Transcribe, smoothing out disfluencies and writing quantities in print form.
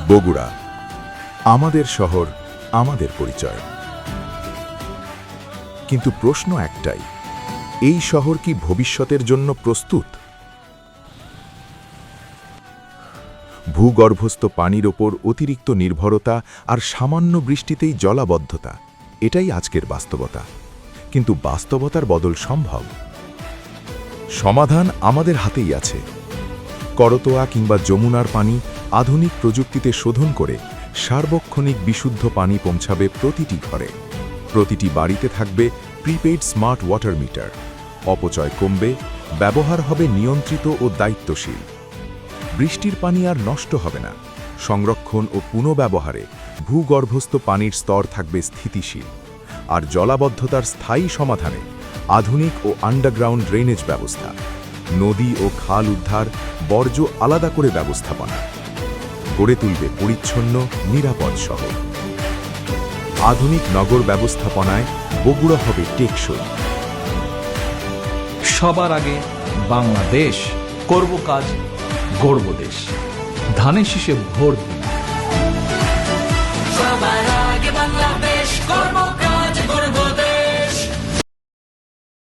বগুড়া, আমাদের শহর, আমাদের পরিচয়। কিন্তু প্রশ্ন একটাই, এই শহর কি ভবিষ্যতের জন্য প্রস্তুত? ভূগর্ভস্থ পানির ওপর অতিরিক্ত নির্ভরতা আর সামান্য বৃষ্টিতেই জলাবদ্ধতা, এটাই আজকের বাস্তবতা। কিন্তু বাস্তবতার বদল সম্ভব। সমাধান আমাদের হাতেই আছে। করতোয়া কিংবা যমুনার পানি আধুনিক প্রযুক্তিতে শোধন করে সার্বক্ষণিক বিশুদ্ধ পানি পৌঁছাবে প্রতিটি ঘরে। প্রতিটি বাড়িতে থাকবে প্রিপেইড স্মার্ট ওয়াটার মিটার। অপচয় কমবে, ব্যবহার হবে নিয়ন্ত্রিত ও দায়িত্বশীল। বৃষ্টির পানি আর নষ্ট হবে না। সংরক্ষণ ও পুনঃব্যবহারে ভূগর্ভস্থ পানির স্তর থাকবে স্থিতিশীল। আর জলাবদ্ধতার স্থায়ী সমাধানে আধুনিক ও আন্ডারগ্রাউন্ড ড্রেনেজ ব্যবস্থা, নদী ও খাল উদ্ধার, বর্জ্য আলাদা করে ব্যবস্থাপনা গড়ে তুলবে পরিচ্ছন্ন, নিরাপদ শহর। আধুনিক নগর ব্যবস্থাপনায় বগুড়া হবে টেকসই। সবার আগে বাংলাদেশ, করব কাজ, গড়ব দেশ। ধানের শীষে ভোট দিন।